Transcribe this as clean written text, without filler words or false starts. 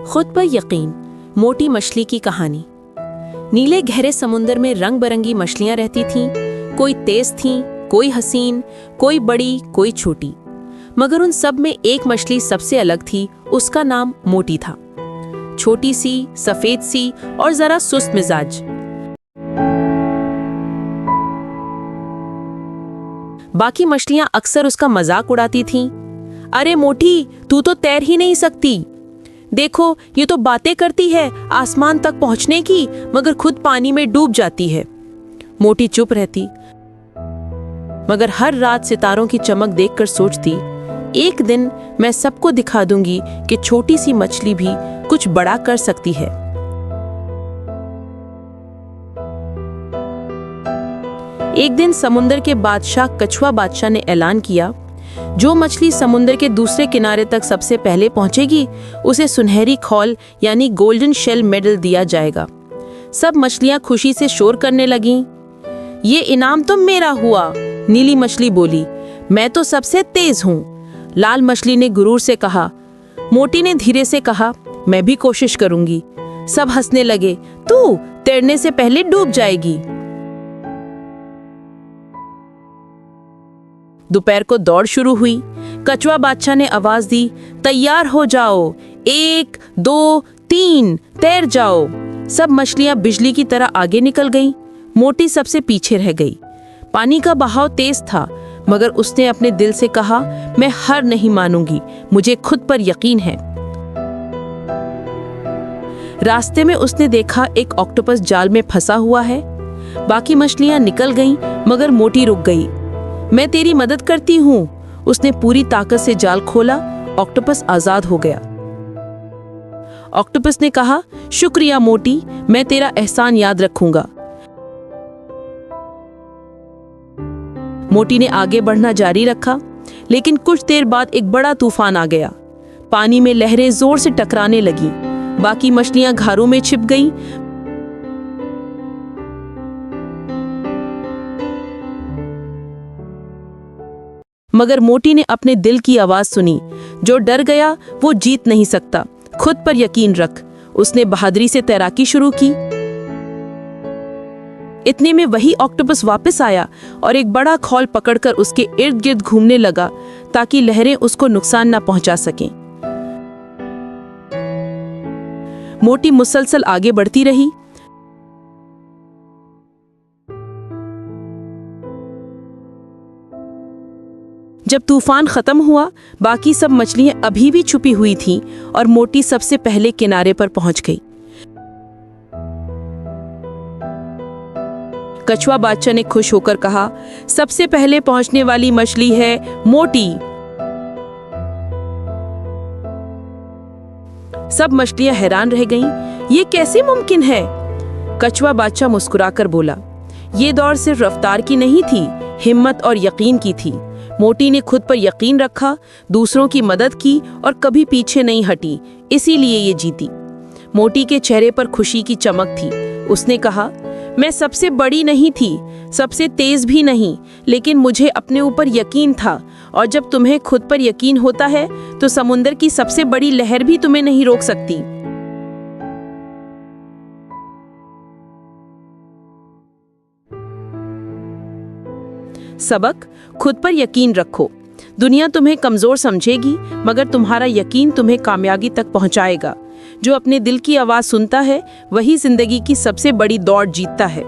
खुद पर यकीन, मोटी मछली की कहानी। नीले गहरे समुद्र में रंग बिरंगी मछलियां रहती थीं। कोई तेज थीं, कोई हसीन, कोई बड़ी, कोई छोटी। मगर उन सब में एक मछली सबसे अलग थी। उसका नाम मोटी था। छोटी सी, सफेद सी और जरा सुस्त मिजाज। बाकी मछलियां अक्सर उसका मजाक उड़ाती थीं। अरे मोटी, तू तो तैर ही नहीं सकती। देखो, ये तो बातें करती है आसमान तक पहुंचने की, मगर खुद पानी में डूब जाती है। मोटी चुप रहती, मगर हर रात सितारों की चमक देखकर सोचती, एक दिन मैं सबको दिखा दूंगी कि छोटी सी मछली भी कुछ बड़ा कर सकती है। एक दिन समुद्र के बादशाह कछुआ बादशाह ने ऐलान किया, जो मछली समुद्र के दूसरे किनारे तक सबसे पहले पहुंचेगी उसे सुनहरी खौल यानी गोल्डन शेल मेडल दिया जाएगा। सब मछलियां खुशी से शोर करने लगीं। ये इनाम तो मेरा हुआ, नीली मछली बोली। मैं तो सबसे तेज हूँ। लाल मछली ने गुरूर से कहा। मोटी ने धीरे से कहा, मैं भी कोशिश करूंगी। सब हंसने लगे। तू तैरने से पहले डूब जाएगी। दोपहर को दौड़ शुरू हुई। कछुआ बादशाह ने आवाज दी, तैयार हो जाओ, 1, 2, 3, तैर जाओ। सब मछलियां बिजली की तरह आगे निकल गईं। मोटी सबसे पीछे रह गई। पानी का बहाव तेज था, मगर उसने अपने दिल से कहा, मैं हार नहीं मानूंगी, मुझे खुद पर यकीन है। रास्ते में उसने देखा एक ऑक्टोपस जाल में फंसा हुआ है। बाकी मछलियां निकल गईं, मगर मोटी रुक गई। मैं तेरी मदद करती हूँ। उसने पूरी ताकत से जाल खोला। ऑक्टोपस आजाद हो गया। ऑक्टोपस ने कहा, शुक्रिया मोटी, मैं तेरा एहसान याद रखूंगा। मोटी ने आगे बढ़ना जारी रखा, लेकिन कुछ देर बाद एक बड़ा तूफान आ गया। पानी में लहरें जोर से टकराने लगीं। बाकी मछलियां घारों में छिप गईं। मगर मोटी ने अपने दिल की आवाज सुनी, जो डर गया वो जीत नहीं सकता। खुद पर यकीन रख। उसने बहादुरी से तैराकी शुरू की। इतने में वही ऑक्टोपस वापस आया और एक बड़ा खौल पकड़कर उसके इर्द गिर्द घूमने लगा, ताकि लहरें उसको नुकसान न पहुंचा सकें। मोटी मुसलसल आगे बढ़ती रही। जब तूफान खत्म हुआ, बाकी सब मछलियां अभी भी छुपी हुई थीं और मोटी सबसे पहले किनारे पर पहुंच गई। कछुआ बादशाह ने खुश होकर कहा, सबसे पहले पहुंचने वाली मछली है मोटी। सब मछलियां हैरान रह गईं। ये कैसे मुमकिन है? कछुआ बादशाह मुस्कुराकर बोला, ये दौड़ सिर्फ रफ्तार की नहीं थी, हिम्मत और यकीन की थी। मोटी ने खुद पर यकीन रखा, दूसरों की मदद की और कभी पीछे नहीं हटी, इसीलिए ये जीती। मोटी के चेहरे पर खुशी की चमक थी। उसने कहा, मैं सबसे बड़ी नहीं थी, सबसे तेज भी नहीं, लेकिन मुझे अपने ऊपर यकीन था। और जब तुम्हें खुद पर यकीन होता है, तो समुद्र की सबसे बड़ी लहर भी तुम्हें नहीं रोक सकती। सबक, खुद पर यकीन रखो। दुनिया तुम्हें कमजोर समझेगी, मगर तुम्हारा यकीन तुम्हें कामयाबी तक पहुंचाएगा। जो अपने दिल की आवाज सुनता है, वही जिंदगी की सबसे बड़ी दौड़ जीतता है।